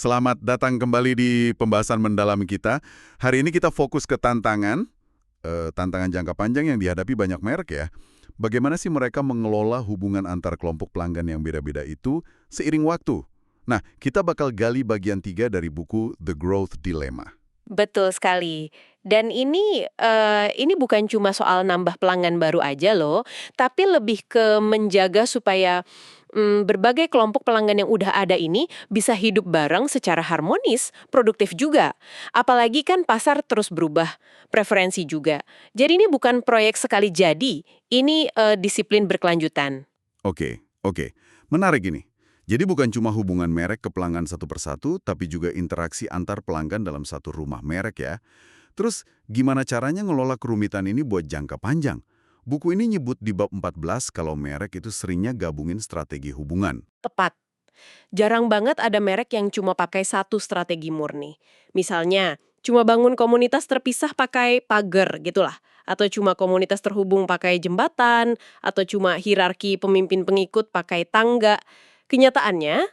Selamat datang kembali di pembahasan mendalam kita. Hari ini kita fokus ke tantangan jangka panjang yang dihadapi banyak merek ya. Bagaimana sih mereka mengelola hubungan antar kelompok pelanggan yang beda-beda itu seiring waktu? Nah, kita bakal gali bagian 3 dari buku The Growth Dilemma. Betul sekali. Dan ini bukan cuma soal nambah pelanggan baru aja loh, tapi lebih ke menjaga supaya berbagai kelompok pelanggan yang udah ada ini bisa hidup bareng secara harmonis, produktif juga. Apalagi kan pasar terus berubah, preferensi juga. Jadi ini bukan proyek sekali jadi, ini disiplin berkelanjutan. Oke. Menarik ini. Jadi bukan cuma hubungan merek ke pelanggan satu persatu, tapi juga interaksi antar pelanggan dalam satu rumah merek ya. Terus gimana caranya ngelola kerumitan ini buat jangka panjang? Buku ini nyebut di bab 14 kalau merek itu seringnya gabungin strategi hubungan. Tepat. Jarang banget ada merek yang cuma pakai satu strategi murni. Misalnya, cuma bangun komunitas terpisah pakai pagar gitulah. Atau cuma komunitas terhubung pakai jembatan, atau cuma hierarki pemimpin pengikut pakai tangga. Kenyataannya,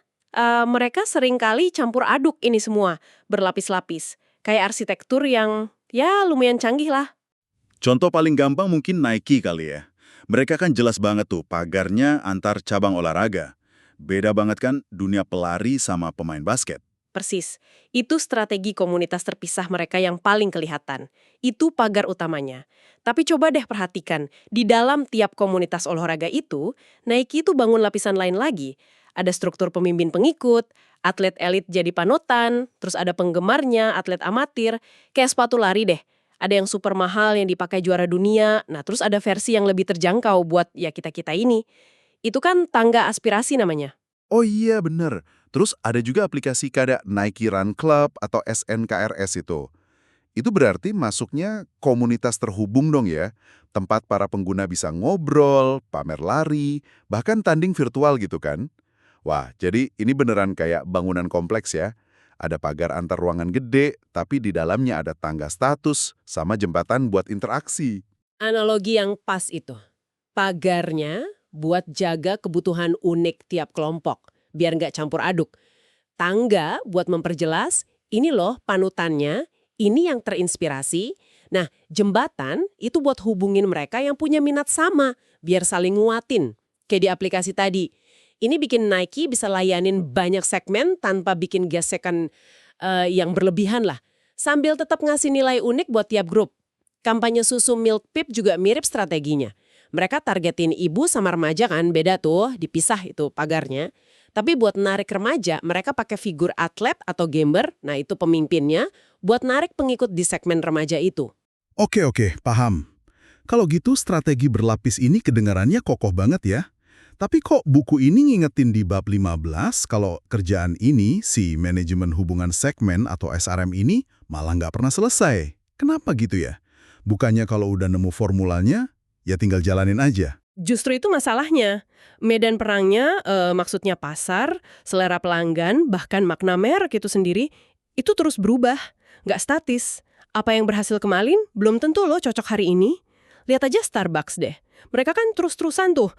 mereka seringkali campur aduk ini semua, berlapis-lapis. Kayak arsitektur yang, ya lumayan canggih lah. Contoh paling gampang mungkin Nike kali ya. Mereka kan jelas banget tuh pagarnya antar cabang olahraga. Beda banget kan dunia pelari sama pemain basket. Persis, itu strategi komunitas terpisah mereka yang paling kelihatan. Itu pagar utamanya. Tapi coba deh perhatikan, di dalam tiap komunitas olahraga itu, Nike itu bangun lapisan lain lagi. Ada struktur pemimpin pengikut, atlet elit jadi panutan, terus ada penggemarnya, atlet amatir, kayak sepatu lari deh. Ada yang super mahal yang dipakai juara dunia, nah terus ada versi yang lebih terjangkau buat ya kita-kita ini. Itu kan tangga aspirasi namanya. Oh iya bener. Terus ada juga aplikasi kayak Nike Run Club atau SNKRS itu. Itu berarti masuknya komunitas terhubung dong ya. Tempat para pengguna bisa ngobrol, pamer lari, bahkan tanding virtual gitu kan. Wah, jadi ini beneran kayak bangunan kompleks ya. Ada pagar antar ruangan gede, tapi di dalamnya ada tangga status sama jembatan buat interaksi. Analogi yang pas itu. Pagarnya buat jaga kebutuhan unik tiap kelompok, biar nggak campur aduk. Tangga buat memperjelas, ini loh panutannya, ini yang terinspirasi. Nah, jembatan itu buat hubungin mereka yang punya minat sama, biar saling nguatin. Kayak di aplikasi tadi. Ini bikin Nike bisa layanin banyak segmen tanpa bikin gesekan yang berlebihan lah. Sambil tetap ngasih nilai unik buat tiap grup. Kampanye susu Milk Pip juga mirip strateginya. Mereka targetin ibu sama remaja kan, beda tuh, dipisah itu pagarnya. Tapi buat narik remaja, mereka pakai figur atlet atau gamer, nah itu pemimpinnya, buat narik pengikut di segmen remaja itu. Oke, paham. Kalau gitu strategi berlapis ini kedengarannya kokoh banget ya. Tapi kok buku ini ngingetin di bab 15 kalau kerjaan ini, si manajemen hubungan segmen atau SRM ini malah nggak pernah selesai. Kenapa gitu ya? Bukannya kalau udah nemu formulanya, ya tinggal jalanin aja. Justru itu masalahnya. Medan perangnya, maksudnya pasar, selera pelanggan, bahkan makna merek itu sendiri, itu terus berubah, nggak statis. Apa yang berhasil kemarin, belum tentu loh cocok hari ini. Lihat aja Starbucks deh. Mereka kan terus-terusan tuh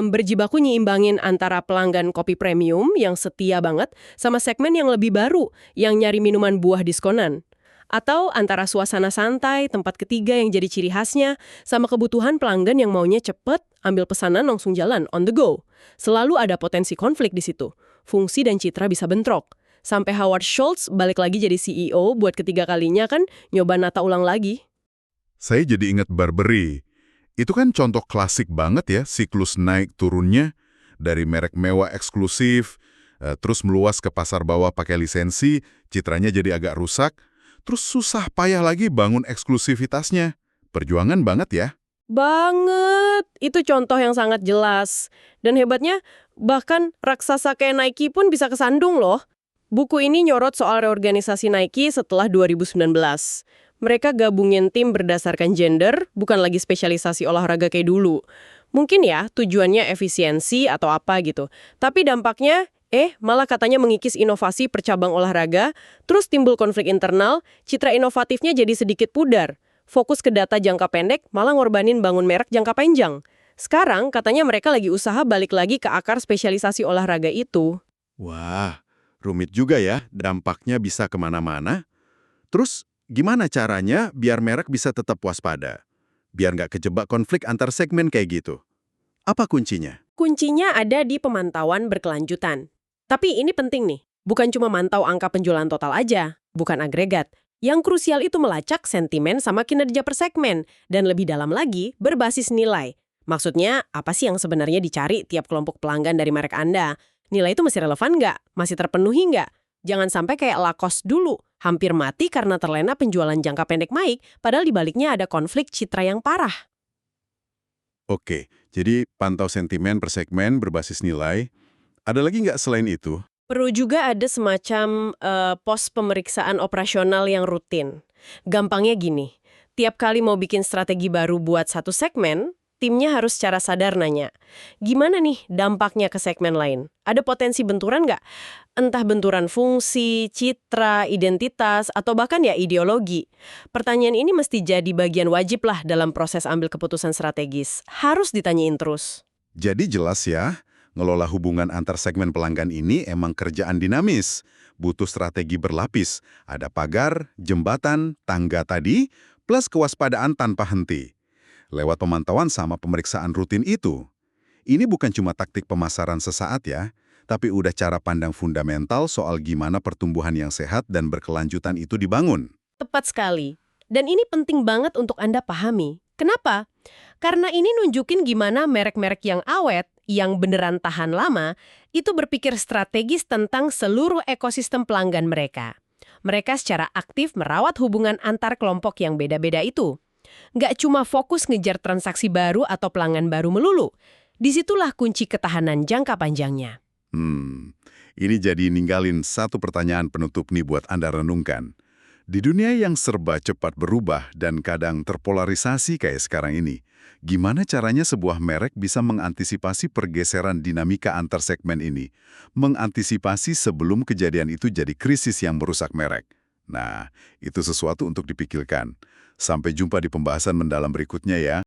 berjibaku nyimbangin antara pelanggan kopi premium yang setia banget sama segmen yang lebih baru yang nyari minuman buah diskonan. Atau antara suasana santai, tempat ketiga yang jadi ciri khasnya, sama kebutuhan pelanggan yang maunya cepet, ambil pesanan langsung jalan, on the go. Selalu ada potensi konflik di situ. Fungsi dan citra bisa bentrok. Sampai Howard Schultz balik lagi jadi CEO buat ketiga kalinya kan nyoba nata ulang lagi. Saya jadi ingat Burberry. Itu kan contoh klasik banget ya, siklus naik turunnya. Dari merek mewah eksklusif, terus meluas ke pasar bawah pakai lisensi, citranya jadi agak rusak, terus susah payah lagi bangun eksklusivitasnya. Perjuangan banget ya. Banget! Itu contoh yang sangat jelas. Dan hebatnya, bahkan raksasa kayak Nike pun bisa kesandung loh. Buku ini nyorot soal reorganisasi Nike setelah 2019. Mereka gabungin tim berdasarkan gender, bukan lagi spesialisasi olahraga kayak dulu. Mungkin ya tujuannya efisiensi atau apa gitu. Tapi dampaknya, malah katanya mengikis inovasi per cabang olahraga, terus timbul konflik internal, citra inovatifnya jadi sedikit pudar. Fokus ke data jangka pendek, malah ngorbanin bangun merek jangka panjang. Sekarang katanya mereka lagi usaha balik lagi ke akar spesialisasi olahraga itu. Wah, Rumit juga ya, dampaknya bisa kemana-mana. Terus, gimana caranya biar merek bisa tetap waspada? Biar nggak kejebak konflik antar segmen kayak gitu. Apa kuncinya? Kuncinya ada di pemantauan berkelanjutan. Tapi ini penting nih, bukan cuma mantau angka penjualan total aja, bukan agregat. Yang krusial itu melacak sentimen sama kinerja per segmen, dan lebih dalam lagi, berbasis nilai. Maksudnya, apa sih yang sebenarnya dicari tiap kelompok pelanggan dari merek Anda? Nilai itu masih relevan nggak? Masih terpenuhi nggak? Jangan sampai kayak Lacoste dulu, hampir mati karena terlena penjualan jangka pendek Maik, padahal di baliknya ada konflik citra yang parah. Oke, jadi pantau sentimen per segmen berbasis nilai. Ada lagi nggak selain itu? Perlu juga ada semacam pos pemeriksaan operasional yang rutin. Gampangnya gini, tiap kali mau bikin strategi baru buat satu segmen, timnya harus secara sadar nanya, gimana nih dampaknya ke segmen lain? Ada potensi benturan nggak? Entah benturan fungsi, citra, identitas, atau bahkan ya ideologi. Pertanyaan ini mesti jadi bagian wajib lah dalam proses ambil keputusan strategis. Harus ditanyain terus. Jadi jelas ya, ngelola hubungan antar segmen pelanggan ini emang kerjaan dinamis. Butuh strategi berlapis. Ada pagar, jembatan, tangga tadi, plus kewaspadaan tanpa henti. Lewat pemantauan sama pemeriksaan rutin itu. Ini bukan cuma taktik pemasaran sesaat ya, tapi udah cara pandang fundamental soal gimana pertumbuhan yang sehat dan berkelanjutan itu dibangun. Tepat sekali. Dan ini penting banget untuk Anda pahami. Kenapa? Karena ini nunjukin gimana merek-merek yang awet, yang beneran tahan lama, itu berpikir strategis tentang seluruh ekosistem pelanggan mereka. Mereka secara aktif merawat hubungan antar kelompok yang beda-beda itu. Nggak cuma fokus ngejar transaksi baru atau pelanggan baru melulu. Disitulah kunci ketahanan jangka panjangnya. Ini jadi ninggalin satu pertanyaan penutup nih buat Anda renungkan. Di dunia yang serba cepat berubah dan kadang terpolarisasi kayak sekarang ini, gimana caranya sebuah merek bisa mengantisipasi pergeseran dinamika antar segmen ini? Mengantisipasi sebelum kejadian itu jadi krisis yang merusak merek. Nah, itu sesuatu untuk dipikirkan. Sampai jumpa di pembahasan mendalam berikutnya ya.